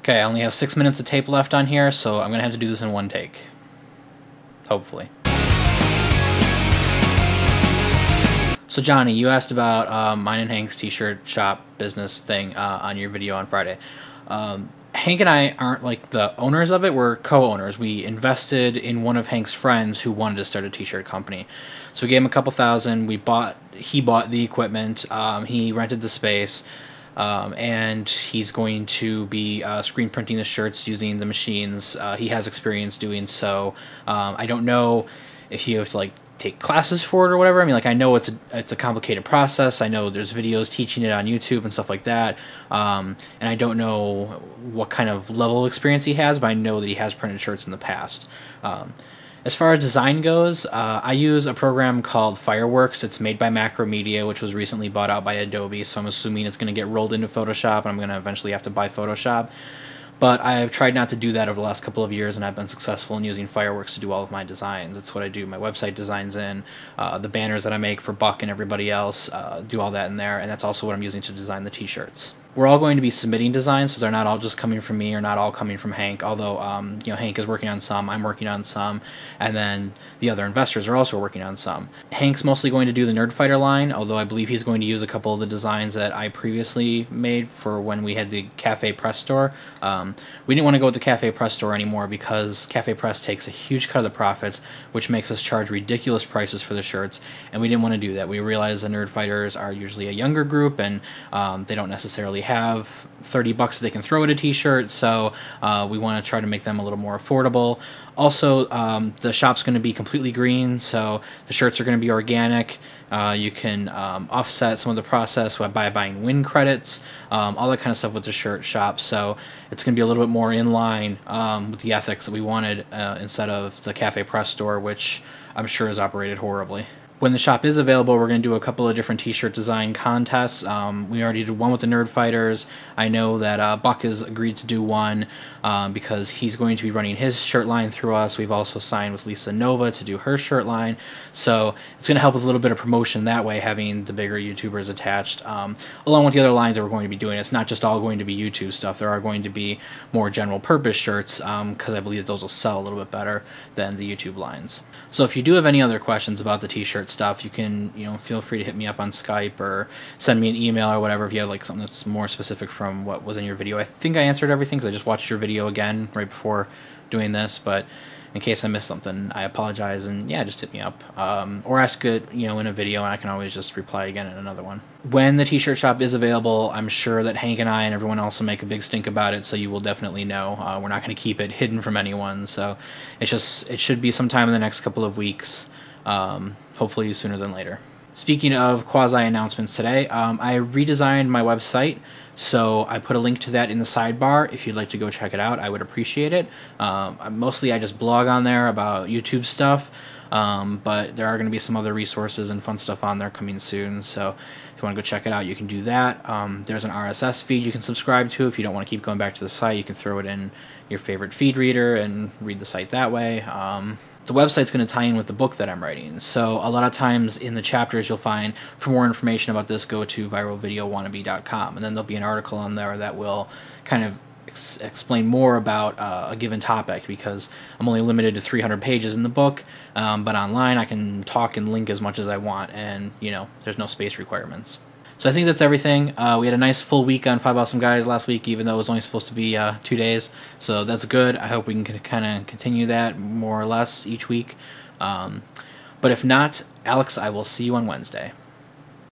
Okay, I only have 6 minutes of tape left on here, so I'm going to have to do this in one take. Hopefully. So Johnny, you asked about mine and Hank's t-shirt shop business thing on your video on Friday. Hank and I aren't like the owners of it, we're co-owners. We invested in one of Hank's friends who wanted to start a t-shirt company. So we gave him a couple thousand, he bought the equipment, he rented the space, and he's going to be screen printing the shirts using the machines. He has experience doing so. I don't know if you have to like take classes for it or whatever. I mean, like, I know it's a complicated process. I know there's videos teaching it on YouTube and stuff like that. And I don't know what kind of level of experience he has, but I know that he has printed shirts in the past. As far as design goes, I use a program called Fireworks. It's made by Macromedia, which was recently bought out by Adobe, so I'm assuming it's going to get rolled into Photoshop, and I'm going to eventually have to buy Photoshop. But I've tried not to do that over the last couple of years, and I've been successful in using Fireworks to do all of my designs. It's what I do my website designs in, the banners that I make for Buck and everybody else, do all that in there, and that's also what I'm using to design the t-shirts. We're all going to be submitting designs, so they're not all just coming from me or not all coming from Hank, although you know, Hank is working on some, I'm working on some, and then the other investors are also working on some. Hank's mostly going to do the Nerdfighter line, although I believe he's going to use a couple of the designs that I previously made for when we had the Cafe Press store. We didn't want to go with the Cafe Press store anymore because Cafe Press takes a huge cut of the profits, which makes us charge ridiculous prices for the shirts, and we didn't want to do that. We realized the Nerdfighters are usually a younger group, and they don't necessarily have $30 they can throw at a t-shirt, so we want to try to make them a little more affordable. Also, the shop's going to be completely green, so the shirts are going to be organic. You can offset some of the process by buying win credits, all that kind of stuff with the shirt shop, so it's going to be a little bit more in line with the ethics that we wanted instead of the Cafe Press store, which I'm sure is operated horribly. When the shop is available, we're going to do a couple of different t-shirt design contests. We already did one with the Nerdfighters. I know that Buck has agreed to do one because he's going to be running his shirt line through us. We've also signed with Lisa Nova to do her shirt line. So it's going to help with a little bit of promotion that way, having the bigger YouTubers attached. Along with the other lines that we're going to be doing. It's not just all going to be YouTube stuff. There are going to be more general purpose shirts because I believe that those will sell a little bit better than the YouTube lines. So if you do have any other questions about the t-shirt stuff, you can, feel free to hit me up on Skype or send me an email or whatever if you have like something that's more specific from what was in your video. I think I answered everything because I just watched your video again right before doing this, but in case I missed something, I apologize, and yeah, just hit me up. Or ask it, in a video, and I can always just reply again in another one. When the t-shirt shop is available, I'm sure that Hank and I and everyone else will make a big stink about it, so you will definitely know. We're not going to keep it hidden from anyone, so it should be sometime in the next couple of weeks, hopefully sooner than later. Speaking of quasi-announcements today, I redesigned my website, so I put a link to that in the sidebar. If you'd like to go check it out, I would appreciate it. Mostly I just blog on there about YouTube stuff, but there are going to be some other resources and fun stuff on there coming soon, so if you want to go check it out, you can do that. There's an RSS feed you can subscribe to. If you don't want to keep going back to the site, you can throw it in your favorite feed reader and read the site that way. The website's going to tie in with the book that I'm writing, so a lot of times in the chapters you'll find, for more information about this, go to viralvideowannabe.com, and then there'll be an article on there that will kind of explain more about a given topic, because I'm only limited to 300 pages in the book, but online I can talk and link as much as I want, and there's no space requirements. So I think that's everything. We had a nice full week on Five Awesome Guys last week, even though it was only supposed to be 2 days. So that's good. I hope we can kind of continue that more or less each week. But if not, Alex, I will see you on Wednesday.